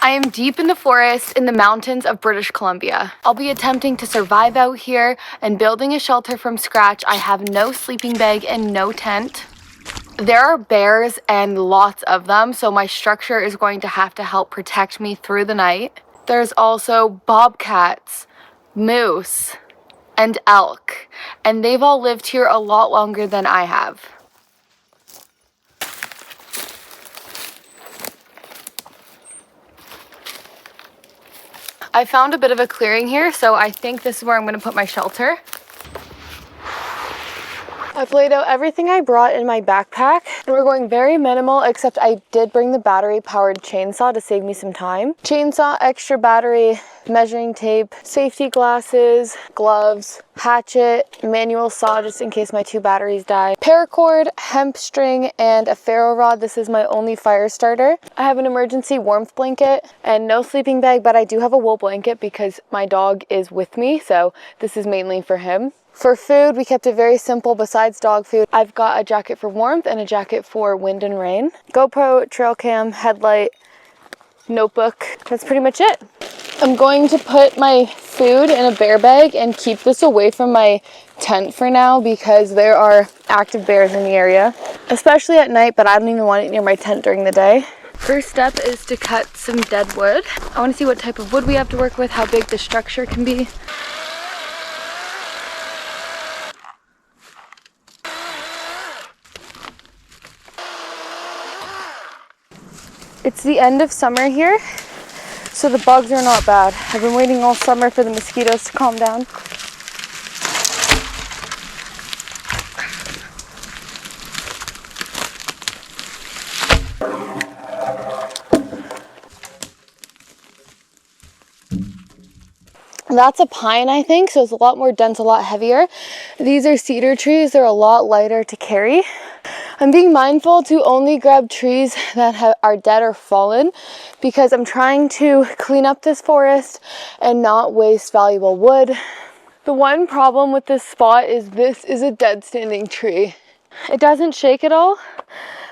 I am deep in the forest in the mountains of British Columbia. I'll be attempting to survive out here and building a shelter from scratch. I have no sleeping bag and no tent. There are bears and lots of them, so my structure is going to have to help protect me through the night. There's also bobcats, moose, and elk, and they've all lived here a lot longer than I have. I found a bit of a clearing here, so I think this is where I'm going to put my shelter. I've laid out everything I brought in my backpack, and we're going very minimal, except I did bring the battery-powered chainsaw to save me some time. Chainsaw, extra battery, measuring tape, safety glasses, gloves, hatchet, manual saw just in case my 2 batteries die, paracord, hemp string, and a ferro rod. This is my only fire starter. I have an emergency warmth blanket and no sleeping bag, but I do have a wool blanket because my dog is with me, so this is mainly for him. For food, we kept it very simple. Besides dog food, I've got a jacket for warmth and a jacket for wind and rain. GoPro, trail cam, headlight, notebook. That's pretty much it. I'm going to put my food in a bear bag and keep this away from my tent for now because there are active bears in the area, especially at night, but I don't even want it near my tent during the day. First step is to cut some dead wood. I want to see what type of wood we have to work with, how big the structure can be. It's the end of summer here, so the bugs are not bad. I've been waiting all summer for the mosquitoes to calm down. That's a pine, I think, so it's a lot more dense, a lot heavier. These are cedar trees. They're a lot lighter to carry. I'm being mindful to only grab trees that are dead or fallen because I'm trying to clean up this forest and not waste valuable wood. The one problem with this spot is this is a dead standing tree. It doesn't shake at all,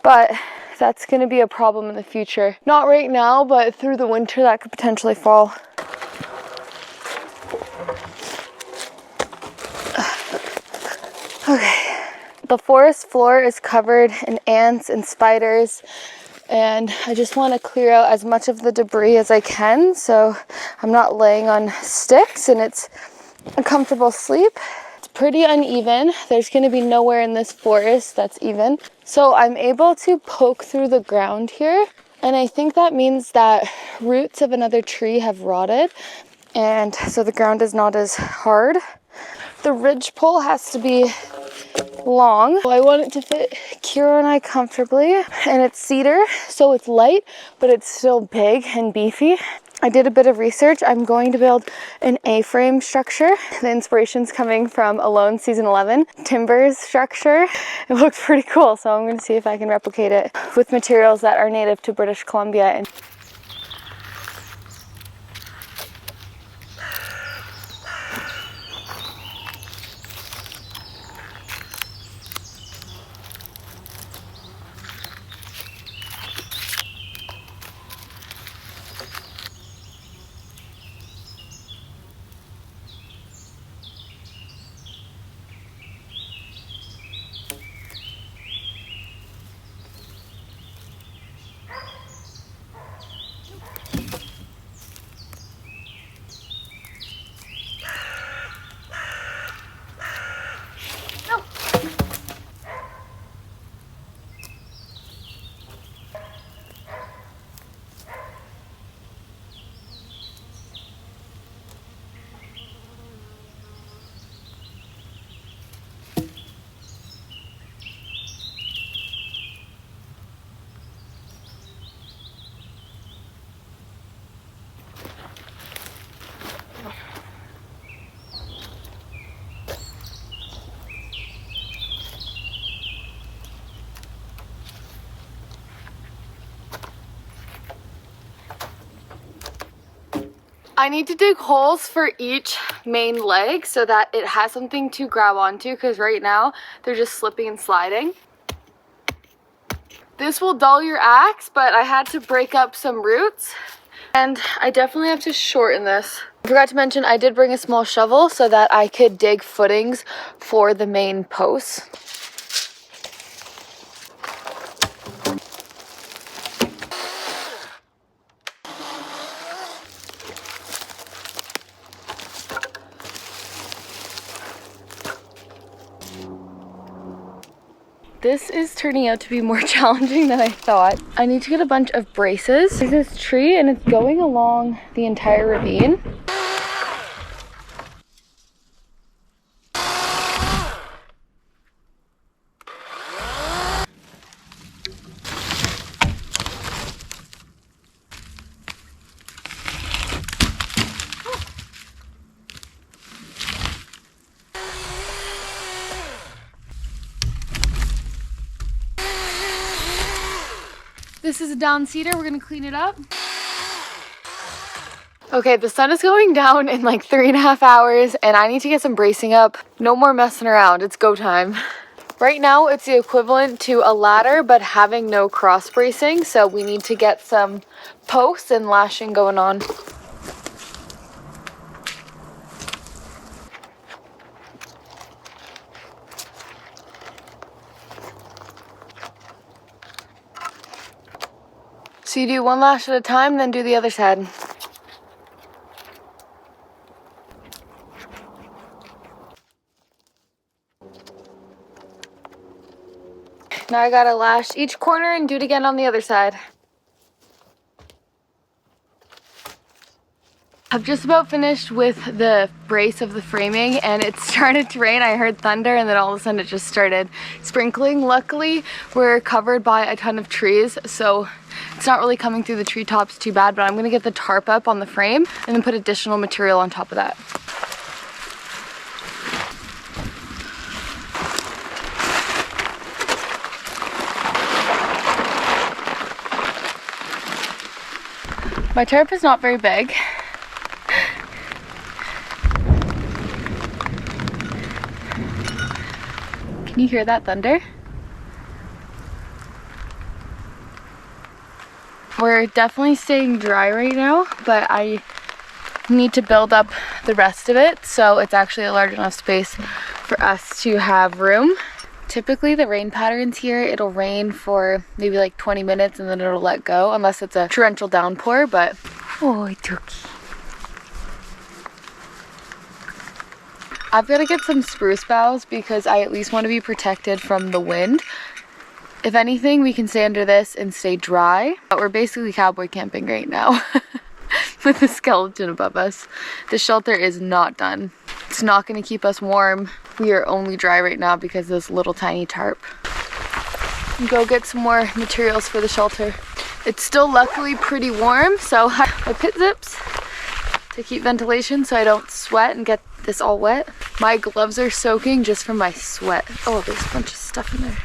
but that's going to be a problem in the future. Not right now, but through the winter that could potentially fall. Okay. The forest floor is covered in ants and spiders, and I just want to clear out as much of the debris as I can so I'm not laying on sticks and it's a comfortable sleep. It's pretty uneven. There's going to be nowhere in this forest that's even. So I'm able to poke through the ground here, and I think that means that roots of another tree have rotted, and so the ground is not as hard. The ridge pole has to be long. I want it to fit Kira and I comfortably, and it's cedar, so it's light, but it's still big and beefy. I did a bit of research. I'm going to build an A-frame structure. The inspiration's coming from Alone season 11, Timber's structure. It looks pretty cool, so I'm going to see if I can replicate it with materials that are native to British Columbia. I need to dig holes for each main leg so that it has something to grab onto, because right now they're just slipping and sliding. This will dull your axe, but I had to break up some roots And I definitely have to shorten this. I forgot to mention I did bring a small shovel so that I could dig footings for the main posts. This is turning out to be more challenging than I thought. I need to get a bunch of braces. There's this tree and it's going along the entire ravine. This is a down cedar, we're gonna clean it up. Okay, the sun is going down in like 3.5 hours and I need to get some bracing up. No more messing around, it's go time. Right now it's the equivalent to a ladder but having no cross bracing, so we need to get some posts and lashing going on. So you do one lash at a time, then do the other side. Now I gotta lash each corner and do it again on the other side. I've just about finished with the brace of the framing and it started to rain. I heard thunder and then all of a sudden it just started sprinkling. Luckily, we're covered by a ton of trees, so it's not really coming through the treetops too bad, but I'm gonna get the tarp up on the frame and then put additional material on top of that. My tarp is not very big. Can you hear that thunder? We're definitely staying dry right now, but I need to build up the rest of it so it's actually a large enough space for us to have room. Typically the rain patterns here, it'll rain for maybe like 20 minutes and then it'll let go unless it's a torrential downpour, but oh, turkey. I've got to get some spruce boughs because I at least want to be protected from the wind. If anything, we can stay under this and stay dry, but we're basically cowboy camping right now with the skeleton above us. The shelter is not done. It's not going to keep us warm. We are only dry right now because of this little tiny tarp. Go get some more materials for the shelter. It's still luckily pretty warm, so I have my pit zips to keep ventilation so I don't sweat and get this all wet. My gloves are soaking just from my sweat. Oh, there's a bunch of stuff in there.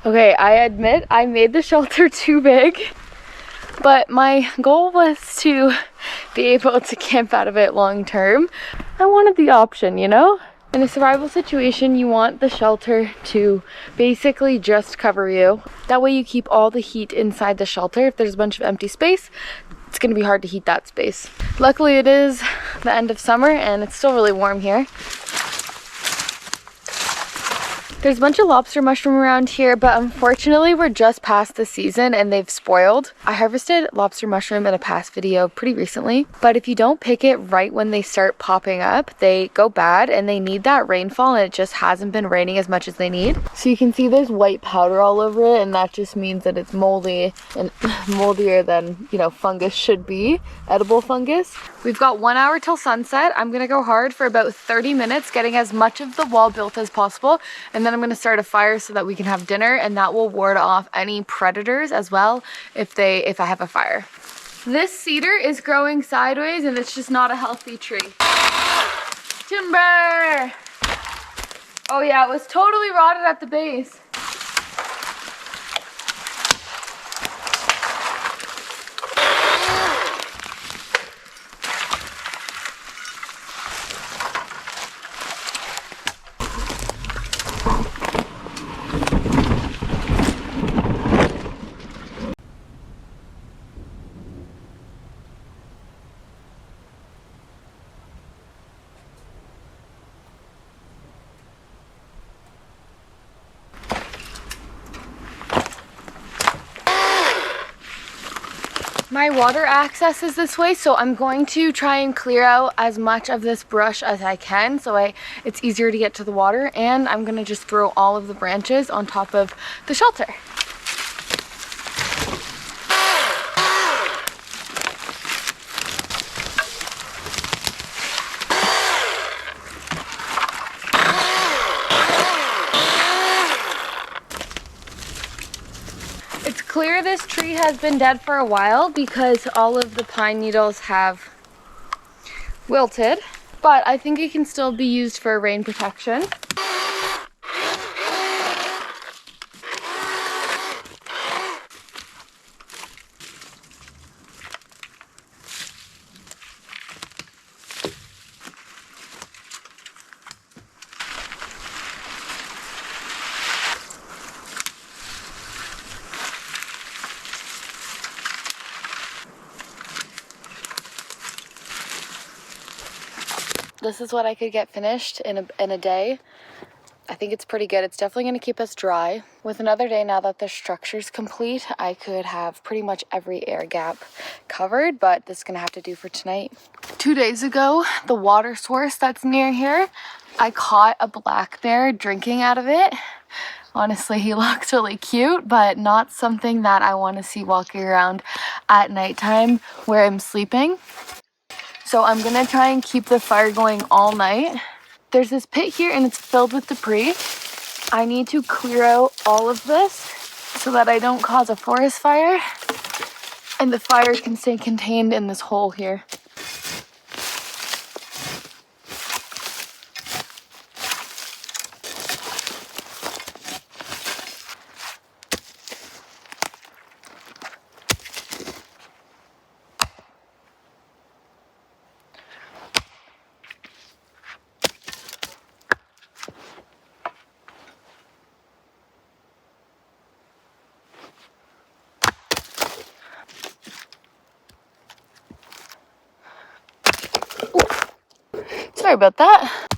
Okay, I admit I made the shelter too big, but my goal was to be able to camp out of it long term. I wanted the option, you know? In a survival situation, you want the shelter to basically just cover you. That way you keep all the heat inside the shelter. If there's a bunch of empty space, it's gonna be hard to heat that space. Luckily it is the end of summer and it's still really warm here. There's a bunch of lobster mushroom around here, but unfortunately we're just past the season and they've spoiled. I harvested lobster mushroom in a past video pretty recently, but if you don't pick it right when they start popping up, they go bad and they need that rainfall and it just hasn't been raining as much as they need. So you can see there's white powder all over it and that just means that it's moldy and moldier than, you know, fungus should be, edible fungus. We've got 1 hour till sunset. I'm gonna go hard for about 30 minutes getting as much of the wall built as possible, and then I'm going to start a fire so that we can have dinner, and that will ward off any predators as well if I have a fire. This cedar is growing sideways and it's just not a healthy tree. Timber! Oh yeah, it was totally rotted at the base. My water access is this way, so I'm going to try and clear out as much of this brush as I can so it's easier to get to the water, and I'm gonna just throw all of the branches on top of the shelter. It's clear this tree has been dead for a while because all of the pine needles have wilted, but I think it can still be used for rain protection. This is what I could get finished in a day. I think it's pretty good. It's definitely going to keep us dry. With another day, now that the structure's complete, I could have pretty much every air gap covered, but this is going to have to do for tonight. 2 days ago, the water source that's near here, I caught a black bear drinking out of it. Honestly, he looks really cute, but not something that I want to see walking around at nighttime where I'm sleeping. So I'm gonna try and keep the fire going all night. There's this pit here and it's filled with debris. I need to clear out all of this so that I don't cause a forest fire and the fire can stay contained in this hole here. Sorry about that.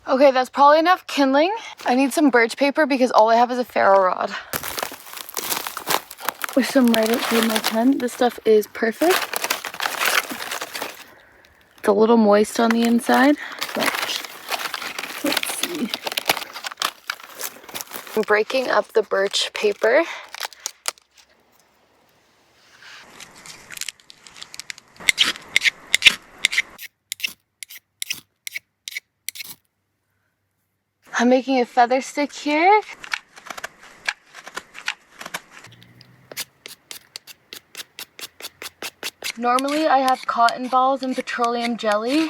Okay, that's probably enough kindling. I need some birch paper because all I have is a ferro rod. With some right outside my tent. This stuff is perfect. It's a little moist on the inside, but let's see. I'm breaking up the birch paper. I'm making a feather stick here. Normally I have cotton balls and petroleum jelly,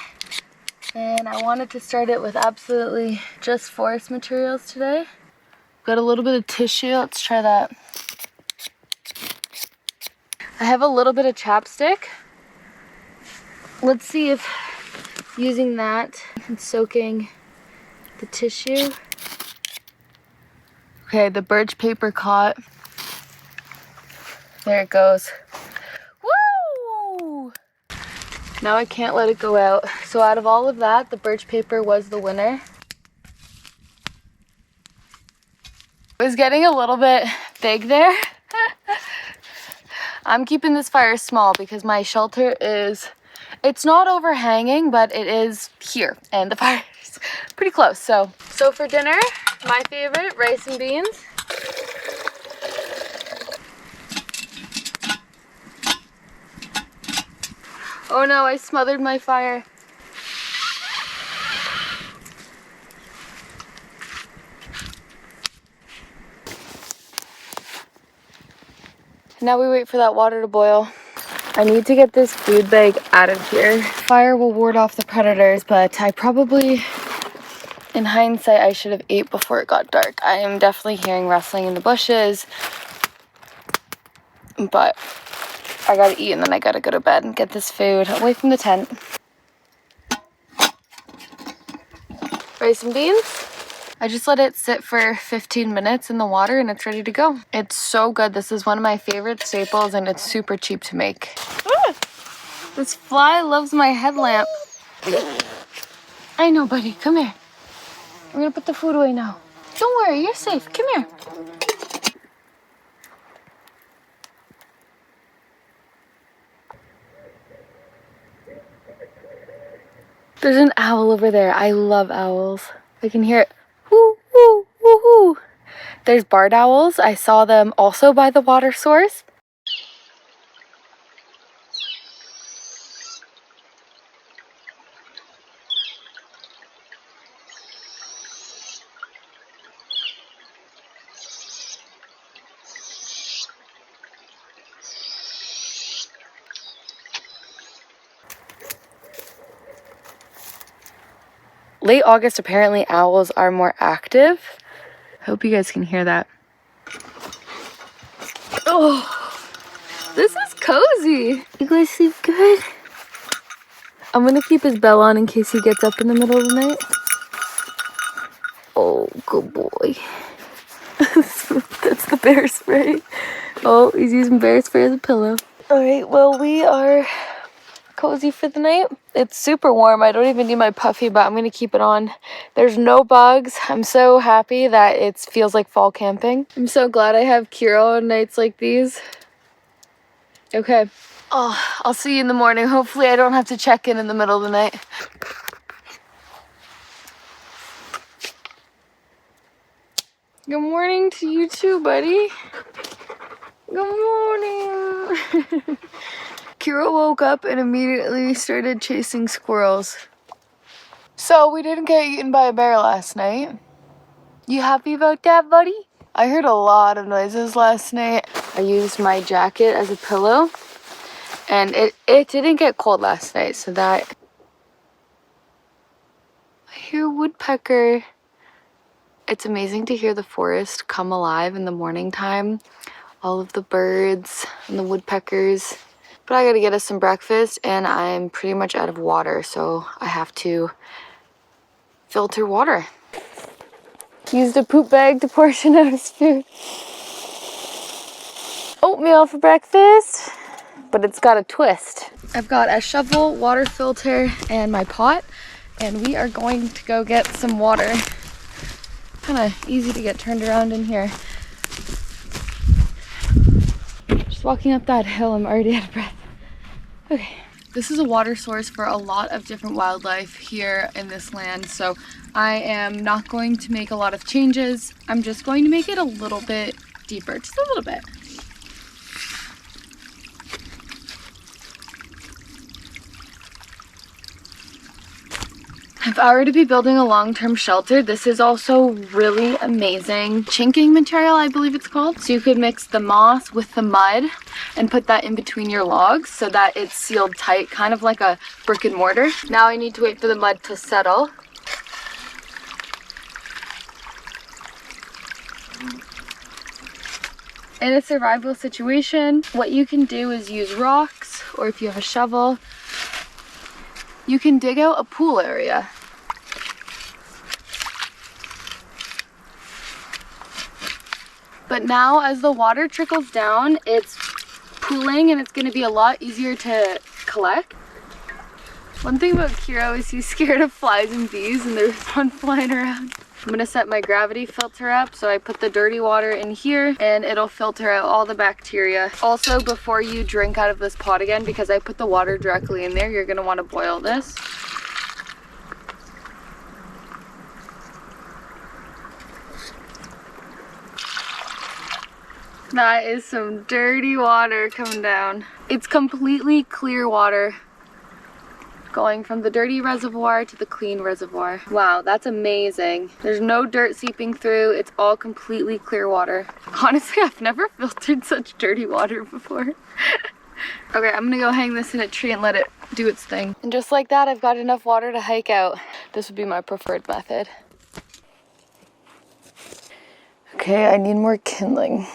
and I wanted to start it with absolutely just forest materials today. Got a little bit of tissue, let's try that. I have a little bit of chapstick. Let's see if using that and soaking the tissue. Okay, the birch paper caught. There it goes. Woo! Now I can't let it go out. So out of all of that, the birch paper was the winner. It was getting a little bit big there. I'm keeping this fire small because my shelter it's not overhanging, but it is here and the fire is pretty close. So for dinner, my favorite, rice and beans. Oh no, I smothered my fire. Now we wait for that water to boil. I need to get this food bag out of here. Fire will ward off the predators, but I probably, in hindsight, I should have ate before it got dark. I am definitely hearing rustling in the bushes, but I gotta eat and then I gotta go to bed and get this food away from the tent. Rice and beans. I just let it sit for 15 minutes in the water and it's ready to go. It's so good. This is one of my favorite staples and it's super cheap to make. Ah, this fly loves my headlamp. I know, buddy. Come here. We're gonna put the food away now. Don't worry, you're safe. Come here. There's an owl over there. I love owls. I can hear it. Woo, woo, woo, woo. There's barred owls. I saw them also by the water source. Late August, apparently owls are more active. Hope you guys can hear that. Oh, this is cozy. You guys sleep good? I'm gonna keep his bell on in case he gets up in the middle of the night. Oh, good boy. That's the bear spray. Oh, he's using bear spray as a pillow. All right, well, we are cozy for the night. It's super warm. I don't even need my puffy, but I'm gonna keep it on. There's no bugs. I'm so happy that it feels like fall camping. I'm so glad I have Kiro on nights like these. Okay. Oh, I'll see you in the morning. Hopefully I don't have to check in the middle of the night. Good morning to you too, buddy. Good morning. Kiro woke up and immediately started chasing squirrels. So we didn't get eaten by a bear last night. You happy about that, buddy? I heard a lot of noises last night. I used my jacket as a pillow and it didn't get cold last night, so that... I hear woodpecker. It's amazing to hear the forest come alive in the morning time. All of the birds and the woodpeckers. But I gotta get us some breakfast and I'm pretty much out of water, so I have to filter water. Used a poop bag to portion out his food. Oatmeal for breakfast, but it's got a twist. I've got a shovel, water filter, and my pot, and we are going to go get some water. Kind of easy to get turned around in here. Just walking up that hill, I'm already out of breath. Okay. This is a water source for a lot of different wildlife here in this land, so I am not going to make a lot of changes. I'm just going to make it a little bit deeper, just a little bit. If I were to be building a long-term shelter, this is also really amazing chinking material, I believe it's called. So you could mix the moss with the mud and put that in between your logs so that it's sealed tight, kind of like a brick and mortar. Now I need to wait for the mud to settle. In a survival situation, what you can do is use rocks, or if you have a shovel, you can dig out a pool area. But now as the water trickles down, it's pooling and it's going to be a lot easier to collect. One thing about Kiro is he's scared of flies and bees, and there's one flying around. I'm going to set my gravity filter up, so I put the dirty water in here and it'll filter out all the bacteria. Also, before you drink out of this pot again, because I put the water directly in there, you're going to want to boil this. That is some dirty water coming down. It's completely clear water going from the dirty reservoir to the clean reservoir. Wow, that's amazing. There's no dirt seeping through. It's all completely clear water. Honestly, I've never filtered such dirty water before. Okay, I'm gonna go hang this in a tree and let it do its thing. And just like that, I've got enough water to hike out. This would be my preferred method. Okay, I need more kindling.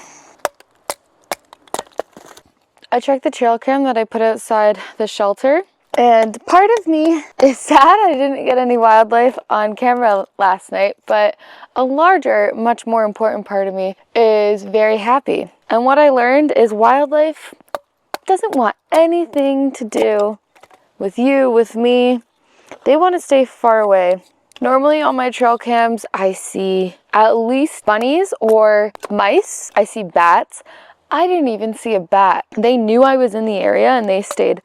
I checked the trail cam that I put outside the shelter, And part of me is sad I didn't get any wildlife on camera last night, but a larger, much more important part of me is very happy. And what I learned is wildlife doesn't want anything to do with you, with me. They want to stay far away. Normally on my trail cams, I see at least bunnies or mice. I see bats. I didn't even see a bat. They knew I was in the area and they stayed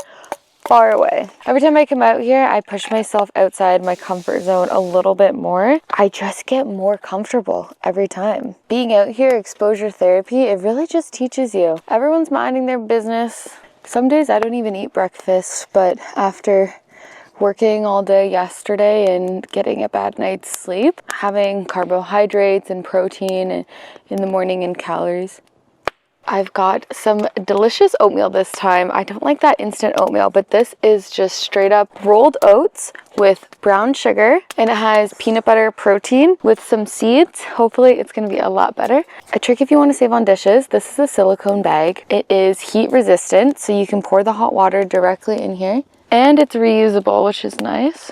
far away. Every time I come out here, I push myself outside my comfort zone a little bit more. I just get more comfortable every time. Being out here, exposure therapy, it really just teaches you. Everyone's minding their business. Some days I don't even eat breakfast, but after working all day yesterday and getting a bad night's sleep, having carbohydrates and protein in the morning and calories. I've got some delicious oatmeal this time. I don't like that instant oatmeal, but this is just straight up rolled oats with brown sugar, and it has peanut butter protein with some seeds. Hopefully it's going to be a lot better. A trick if you want to save on dishes, this is a silicone bag. It is heat resistant, so you can pour the hot water directly in here, and it's reusable, which is nice.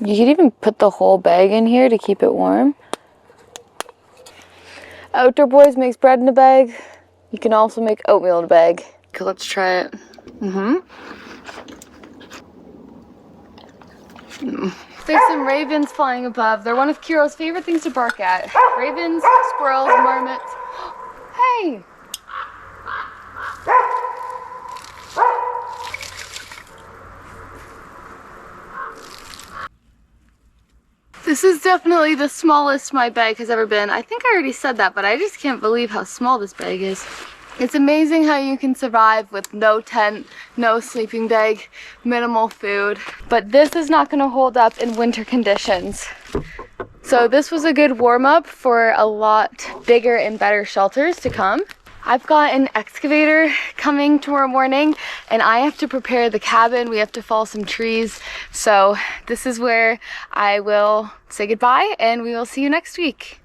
You could even put the whole bag in here to keep it warm. Outdoor Boys makes bread in a bag. You can also make oatmeal in a bag. Okay, let's try it. There's some ravens flying above. They're one of Kiro's favorite things to bark at. Ravens, squirrels, marmots. Hey! This is definitely the smallest my bag has ever been. I think I already said that, but I just can't believe how small this bag is. It's amazing how you can survive with no tent, no sleeping bag, minimal food. But this is not going to hold up in winter conditions. So this was a good warm-up for a lot bigger and better shelters to come. I've got an excavator coming tomorrow morning and I have to prepare the cabin. We have to fell some trees. So this is where I will say goodbye and we will see you next week.